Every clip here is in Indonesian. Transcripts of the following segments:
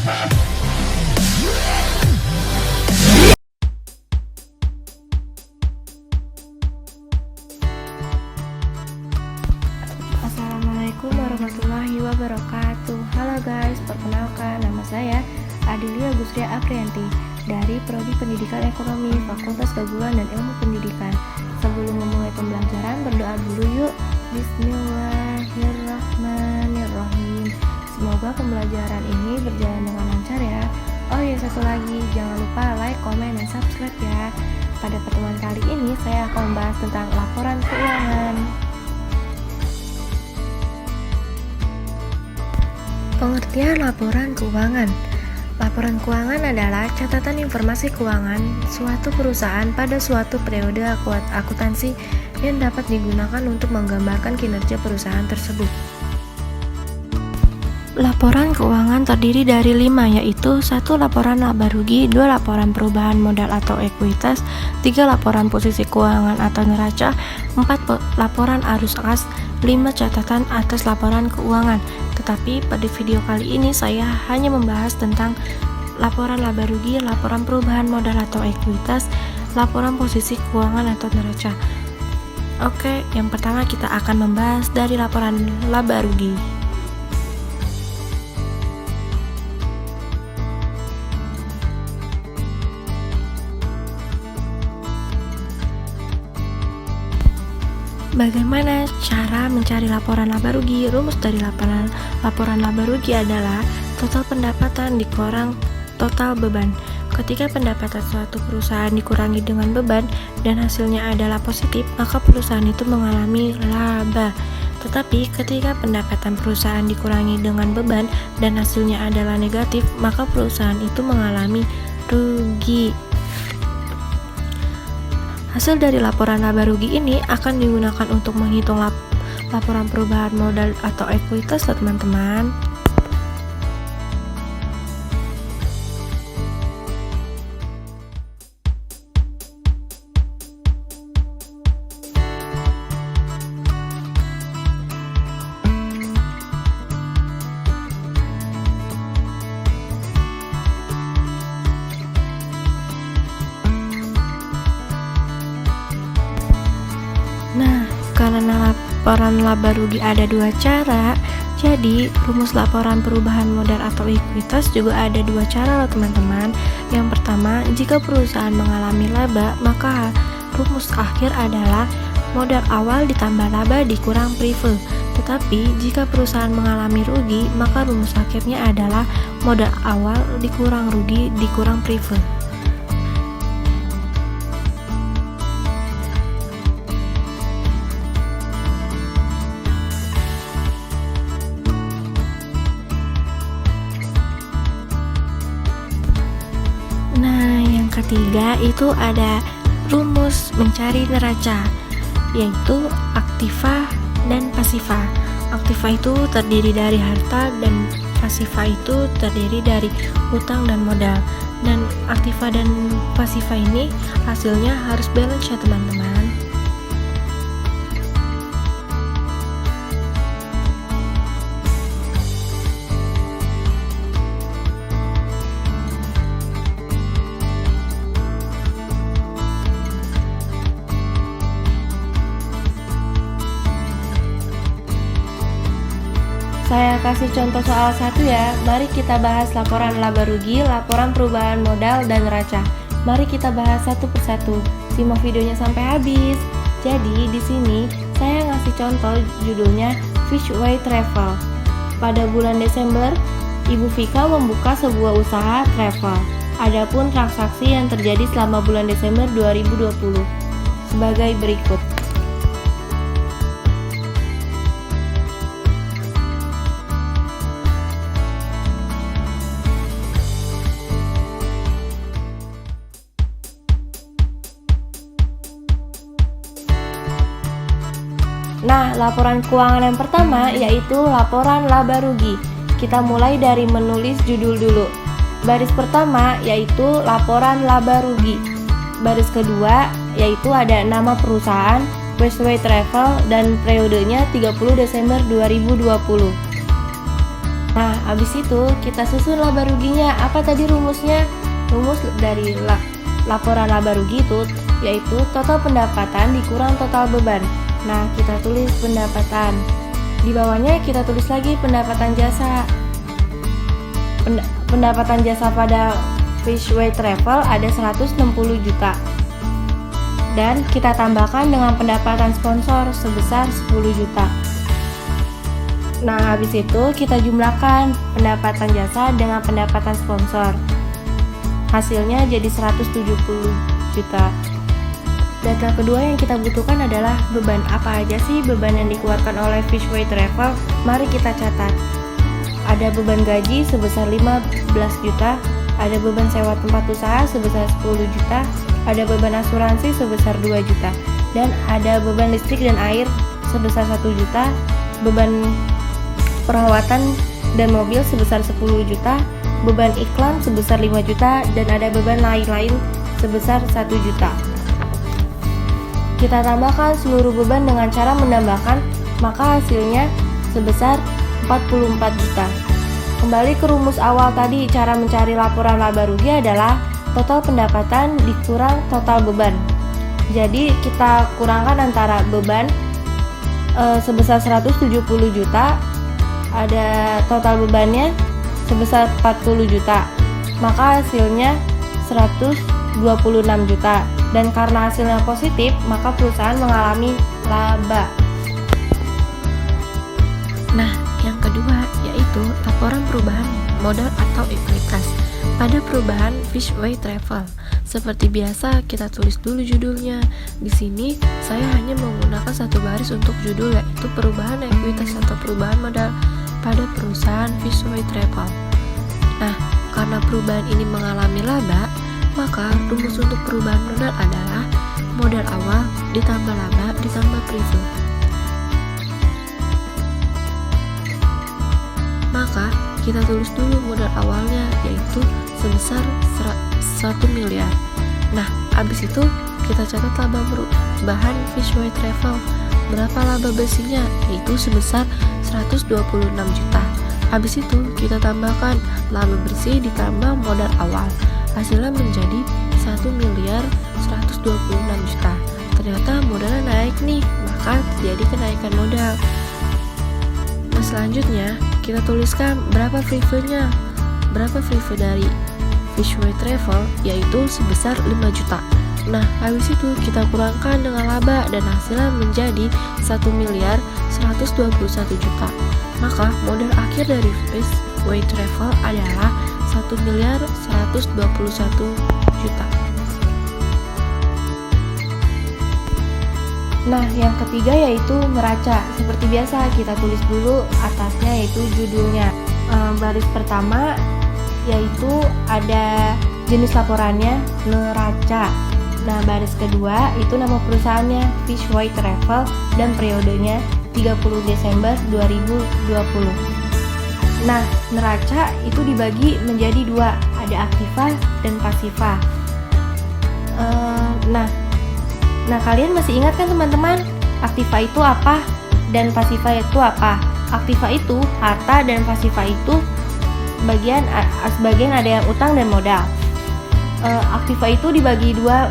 Assalamualaikum warahmatullahi wabarakatuh. Halo guys, perkenalkan nama saya Adilia Gusria Aprianti dari Prodi Pendidikan Ekonomi Fakultas Gabungan dan Ilmu Pendidikan. Sebelum memulai pembelajaran, berdoa dulu yuk. Bismillahirrahmanirrahim. Semoga pembelajaran ini berjalan dengan lancar ya. Oh ya, satu lagi, jangan lupa like, komen, dan subscribe ya. Pada pertemuan kali ini saya akan membahas tentang laporan keuangan. Pengertian laporan keuangan. Laporan keuangan adalah catatan informasi keuangan suatu perusahaan pada suatu periode akuntansi yang dapat digunakan untuk menggambarkan kinerja perusahaan tersebut. Laporan keuangan terdiri dari 5, yaitu 1. Laporan laba rugi, 2. Laporan perubahan modal atau ekuitas, 3. Laporan posisi keuangan atau neraca, 4. Laporan arus kas, 5. Catatan atas laporan keuangan. Tetapi pada video kali ini saya hanya membahas tentang laporan laba rugi, laporan perubahan modal atau ekuitas, laporan posisi keuangan atau neraca. Oke, yang pertama kita akan membahas dari laporan laba rugi. Bagaimana cara mencari laporan laba rugi? Rumus dari laporan laba rugi adalah total pendapatan dikurang total beban. Ketika pendapatan suatu perusahaan dikurangi dengan beban dan hasilnya adalah positif, maka perusahaan itu mengalami laba. Tetapi ketika pendapatan perusahaan dikurangi dengan beban dan hasilnya adalah negatif, maka perusahaan itu mengalami rugi. Hasil dari laporan laba rugi ini akan digunakan untuk menghitung laporan perubahan modal atau ekuitas loh teman-teman. Nah, karena laporan laba rugi ada 2 cara, jadi rumus laporan perubahan modal atau ekuitas juga ada 2 cara loh teman-teman. Yang pertama, jika perusahaan mengalami laba, maka rumus akhir adalah modal awal ditambah laba dikurang prive. Tetapi jika perusahaan mengalami rugi, maka rumus akhirnya adalah modal awal dikurang rugi dikurang prive. Ketiga itu ada rumus mencari neraca, yaitu aktiva dan pasiva. Aktiva itu terdiri dari harta dan pasiva itu terdiri dari hutang dan modal. Dan aktiva dan pasiva ini hasilnya harus balance ya teman-teman. Saya kasih contoh soal 1 ya. Mari kita bahas laporan laba rugi, laporan perubahan modal, dan neraca. Mari kita bahas satu persatu. Simak videonya sampai habis. Jadi di sini saya ngasih contoh judulnya Fishway Travel. Pada bulan Desember, Ibu Vika membuka sebuah usaha travel. Adapun transaksi yang terjadi selama bulan Desember 2020 sebagai berikut. Nah, laporan keuangan yang pertama yaitu laporan laba rugi. Kita mulai dari menulis judul dulu. Baris pertama yaitu laporan laba rugi. Baris kedua yaitu ada nama perusahaan, Fishway Travel, dan periodenya 30 Desember 2020. Nah, habis itu kita susun laba ruginya. Apa tadi rumusnya? Rumus dari laporan laba rugi itu yaitu total pendapatan dikurang total beban. Nah, kita tulis pendapatan. Di bawahnya kita tulis lagi pendapatan jasa. Pendapatan jasa pada Fishway Travel ada 160 juta. Dan kita tambahkan dengan pendapatan sponsor sebesar 10 juta. Nah, habis itu kita jumlahkan pendapatan jasa dengan pendapatan sponsor. Hasilnya jadi 170 juta. Data kedua yang kita butuhkan adalah beban. Apa aja sih beban yang dikeluarkan oleh Fishway Travel? Mari kita catat. Ada beban gaji sebesar 15 juta, ada beban sewa tempat usaha sebesar 10 juta, ada beban asuransi sebesar 2 juta, dan ada beban listrik dan air sebesar 1 juta, beban perawatan dan mobil sebesar 10 juta, beban iklan sebesar 5 juta, dan ada beban lain-lain sebesar 1 juta. Kita tambahkan seluruh beban dengan cara menambahkan, maka hasilnya sebesar 44 juta. Kembali ke rumus awal tadi, cara mencari laporan laba rugi adalah total pendapatan dikurang total beban. Jadi kita kurangkan antara beban sebesar 170 juta, ada total bebannya sebesar 40 juta, maka hasilnya 126 juta. Dan karena hasilnya positif, maka perusahaan mengalami laba. Nah, yang kedua yaitu laporan perubahan modal atau ekuitas pada perubahan Fishway Travel. Seperti biasa, kita tulis dulu judulnya. Di sini saya hanya menggunakan satu baris untuk judul, yaitu perubahan ekuitas atau perubahan modal pada perusahaan Fishway Travel. Nah, karena perubahan ini mengalami laba, maka rumus untuk perubahan modal adalah modal awal ditambah laba ditambah preview. Maka kita tulis dulu modal awalnya, yaitu sebesar 1 miliar. Nah, habis itu kita catat laba perubahan Fishway Travel. Berapa laba bersihnya? Yaitu sebesar 126 juta. Habis itu kita tambahkan laba bersih ditambah modal awal. Hasilnya menjadi 1 miliar 126 juta. Ternyata modalnya naik nih, maka terjadi kenaikan modal. Nah, selanjutnya kita tuliskan berapa preview-nya. Berapa preview dari Fishway Travel, yaitu sebesar 5 juta. Nah, habis itu kita kurangkan dengan laba dan hasilnya menjadi 1 miliar 121 juta. Maka modal akhir dari Fishway Travel adalah 1 miliar 121 juta. Nah, yang ketiga yaitu neraca. Seperti biasa, kita tulis dulu atasnya yaitu judulnya. Baris pertama yaitu ada jenis laporannya neraca. Nah, baris kedua itu nama perusahaannya Fishway Travel dan periodenya 30 Desember 2020. Nah, neraca itu dibagi menjadi dua, ada aktiva dan pasiva. Nah, kalian masih ingat kan teman-teman, aktiva itu apa dan pasiva itu apa? Aktiva itu harta dan pasiva itu sebagian ada yang utang dan modal. Aktiva itu dibagi dua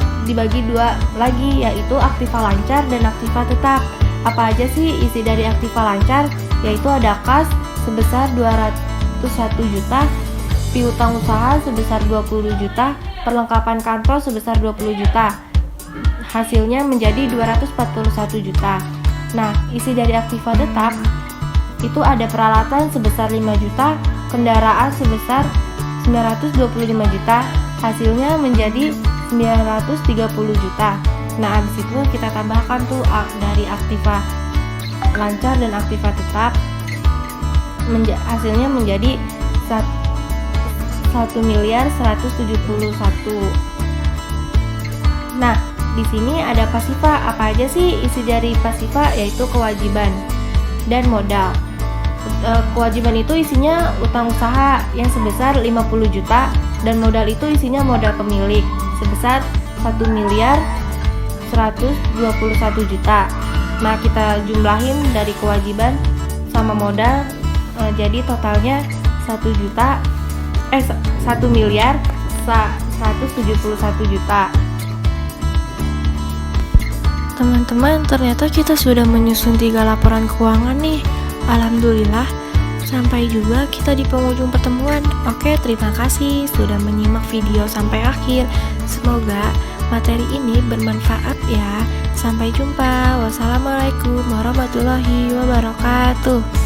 lagi, yaitu aktiva lancar dan aktiva tetap. Apa aja sih isi dari aktiva lancar? Yaitu ada kas sebesar 201 juta, piutang usaha sebesar 20 juta, perlengkapan kantor sebesar 20 juta. Hasilnya menjadi 241 juta. Nah, isi dari aktiva tetap itu ada peralatan sebesar 5 juta, kendaraan sebesar 925 juta. Hasilnya menjadi 930 juta. Nah, habis itu kita tambahkan tuh dari aktiva lancar dan aktiva tetap, hasilnya menjadi 1 miliar 171. Nah, di sini ada pasiva. Apa aja sih isi dari pasiva? Yaitu kewajiban dan modal. Kewajiban itu isinya utang usaha yang sebesar 50 juta dan modal itu isinya modal pemilik sebesar 1 miliar 121 juta. Nah, kita jumlahin dari kewajiban sama modal Jadi totalnya 1.171.000.000. Teman-teman, ternyata kita sudah menyusun 3 laporan keuangan nih. Alhamdulillah, sampai juga kita di penghujung pertemuan. Oke, terima kasih sudah menyimak video sampai akhir. Semoga materi ini bermanfaat ya. Sampai jumpa. Wassalamualaikum warahmatullahi wabarakatuh.